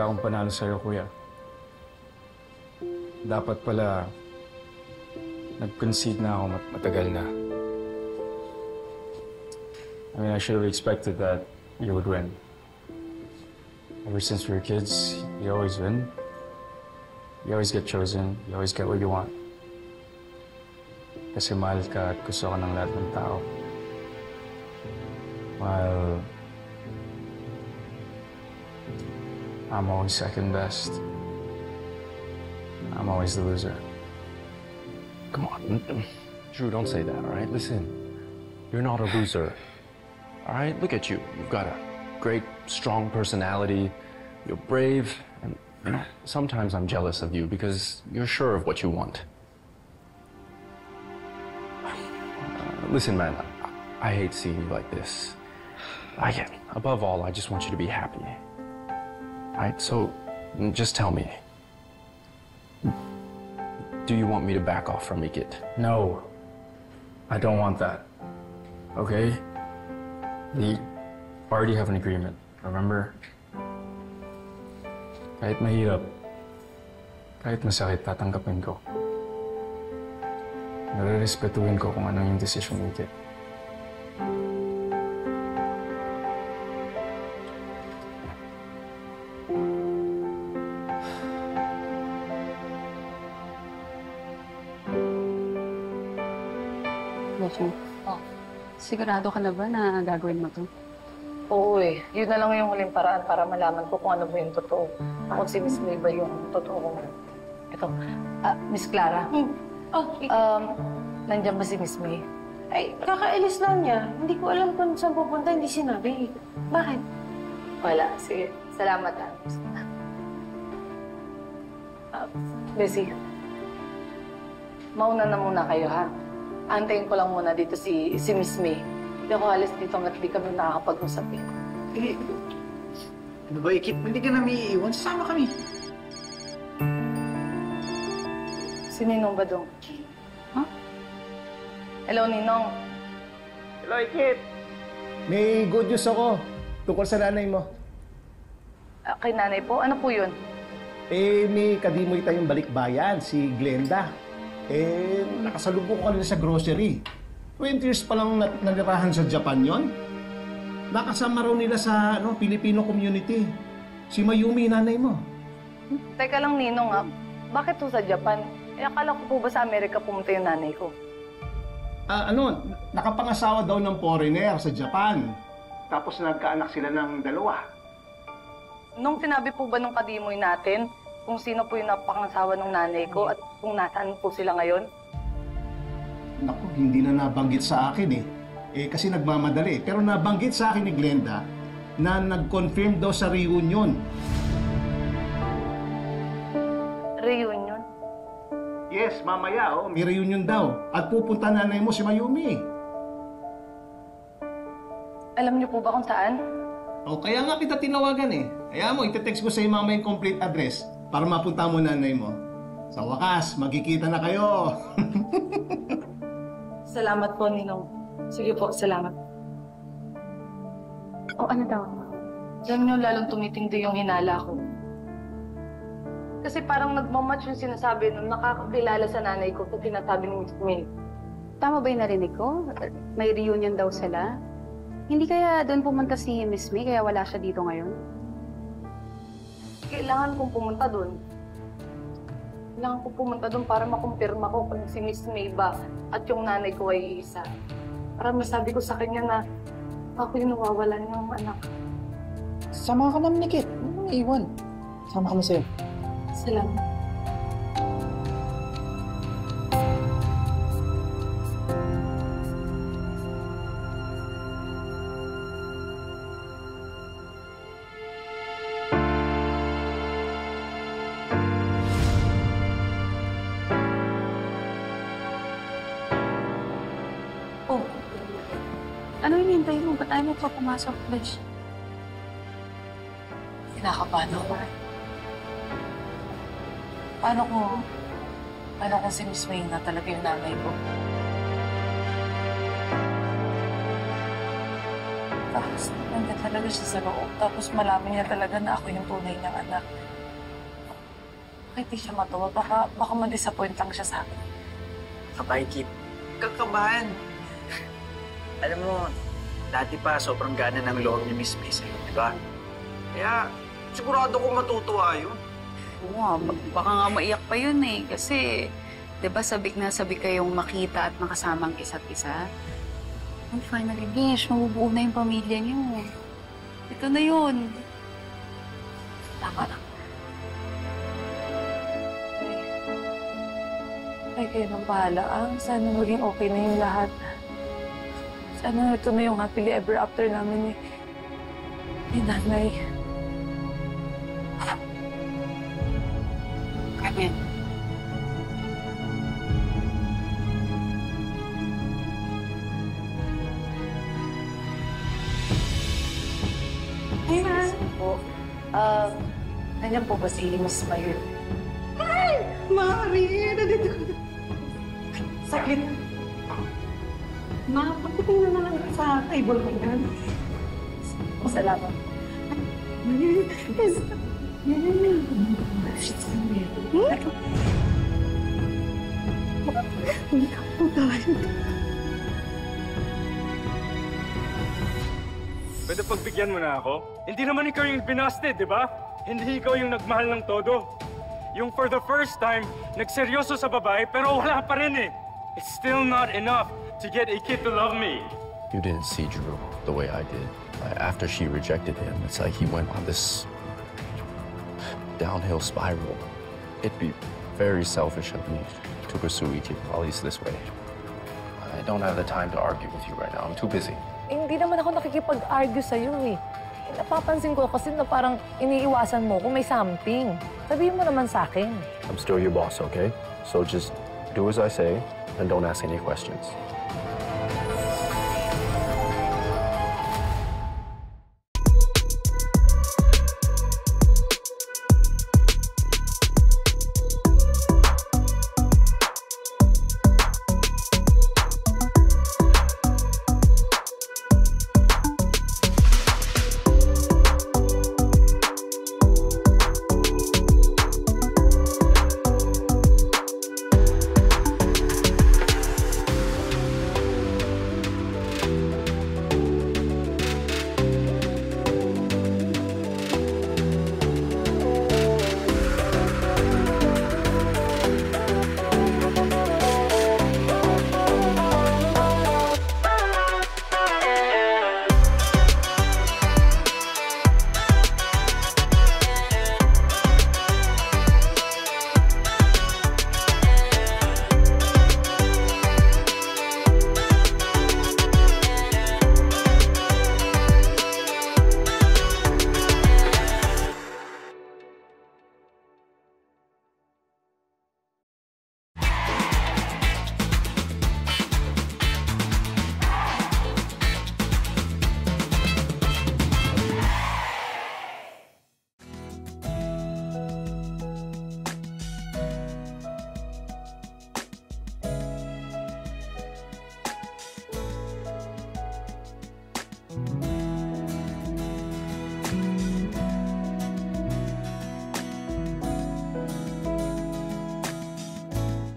kaya akong panalo sa'yo, kuya. Dapat pala, nag-concede na ako matagal na. I mean, I should have expected that you would win. Ever since we were kids, you always win. You always get chosen. You always get what you want. Kasi mahal ka at gusto ka ng lahat ng tao. While I'm always second best. I'm always the loser. Come on. Drew, don't say that, all right? Listen, you're not a loser. All right? Look at you. You've got a great, strong personality. You're brave. And, you know, sometimes I'm jealous of you because you're sure of what you want. Listen, man, I hate seeing you like this. Above all, I just want you to be happy. All right? So, just tell me. Do you want me to back off from Ikit? No. I don't want that. Okay? We already have an agreement, remember? Kahit mahirap, kahit masakit, tatanggapin ko. Nare-respetuhin ko kung ano yung desisyon ni Ikit. Sigurado ka na ba na gagawin mo to? Oo eh. Yun na lang yung huling paraan para malaman ko kung ano ba yung totoo. Ako si Miss May ba yung totoo. Ito, Miss Clara. Nandiyan ba si Miss May? Ay, kakailis lang niya. Hindi ko alam kung saan pupunta, hindi sinabi. Bakit? Wala. Sige. Salamat Bessie, mauna na muna kayo ha. Antayin ko lang muna dito si Miss May. Hindi ako alis dito hanggat di kami nakakapag-usap eh. Eh, ano ba, Ikit? Hindi ka namin iiwan. Sasama kami. Si Ninong ba dong? Huh? Hello, Ninong. Hello, Ikit. May good news ako tungkol sa nanay mo. Kay nanay po? Ano po yun? Eh, may kadimoy tayong balikbayan, si Glenda. Eh, nakasalubong ko kanina sa grocery. 20 years pa lang nanirahan sa Japan yon. Nakasama raw nila sa Filipino community. Si Mayumi, nanay mo. Teka lang, Ninong bakit po sa Japan? Eh, akala ko po ba sa Amerika pumunta yung nanay ko? Nakapangasawa daw ng foreigner sa Japan. Tapos nagkaanak sila ng dalawa. Nung sinabi po ba nung kadimoy natin kung sino po yung napangasawa ng nanay ko at kung nasaan po sila ngayon? Naku, hindi na nabanggit sa akin eh. Kasi nagmamadali. Pero nabanggit sa akin ni Glenda na nag-confirm daw sa reunion. Reunion? Yes, mamaya may reunion daw. At pupunta nanay mo si Mayumi. Alam niyo po ba kung saan? Kaya nga kita tinawagan eh. Kaya mo, ite-text ko sa iyo mamaya yung complete address para mapunta mo nanay mo. Sa wakas, magkikita na kayo. Salamat po, Ninong. Sige po, salamat. Ano daw? Alam niyo, lalong tumitindi yung hinala ko. Kasi parang nagmamatch yung sinasabi nung nakakakilala sa nanay ko sa sinasabi ni Miss May. Tama ba yung narinig ko? May reunion daw sila? Hindi kaya doon pumunta si Miss May kaya wala siya dito ngayon? Kailangan kong pumunta doon. Kailangan kong pumunta doon para makumpirma ko kung si Miss May ba at yung nanay ko ay isa. Para masabi ko sa kanya na ako yung nawawalan ng anak. Sama ka naman, Nikit. Ano nang iwan? Sama ka na sa'yo. Salamat. Ano hinihintay mo? Ba't ayaw mo pa pumasok, Besh? Kinakabahan ako. Paano kung si Miss May na talaga yung nanay ko? Nandiyan talaga siya sa loob. Tapos malaman niya talaga na ako yung tunay niyang anak. Bakit di siya matuwa? Baka ma-disappoint lang siya sa akin. Kapay, Kit. Kakabahan. Alam mo, dati pa sobrang gana ng loob ni Miss May sa'yo, di ba? Kaya sigurado kong matutuwa yun. Oo, baka nga maiyak pa yun eh. Kasi, di ba sabik na sabik kayong makita at makasama ang isa't isa? Oh, finally, Bish, mabubuo na yung pamilya niyo. Ito na yun. Tama na. Ay, kayo nang bahala. Sana maging okay na yung lahat. Sana ito na yung happily ever after namin ni nanay. Carmen. Hey, po. Nandiyan po ba si Miss Mayor? Mari, nandito ka. Sakit. Ma, pagdating na lang sa table ko yan. Salamat. Pwede pagbigyan mo na ako? Hindi naman ikaw yung binasted, di ba? Hindi ikaw yung nagmahal ng todo. Yung for the first time, nagseryoso sa babae, pero wala pa rin eh. It's still not enough to get a kid to love me. You didn't see Drew the way I did. After she rejected him, it's like he went on this downhill spiral. It'd be very selfish of me to pursue Ichikalis this way. I don't have the time to argue with you right now. I'm too busy. Hindi naman ako nakikipag-argue sa'yo eh. Napapansin ko kasi na parang iniiwasan mo kung may something. Sabihin mo naman sa akin. I'm still your boss, okay? So just do as I say and don't ask any questions.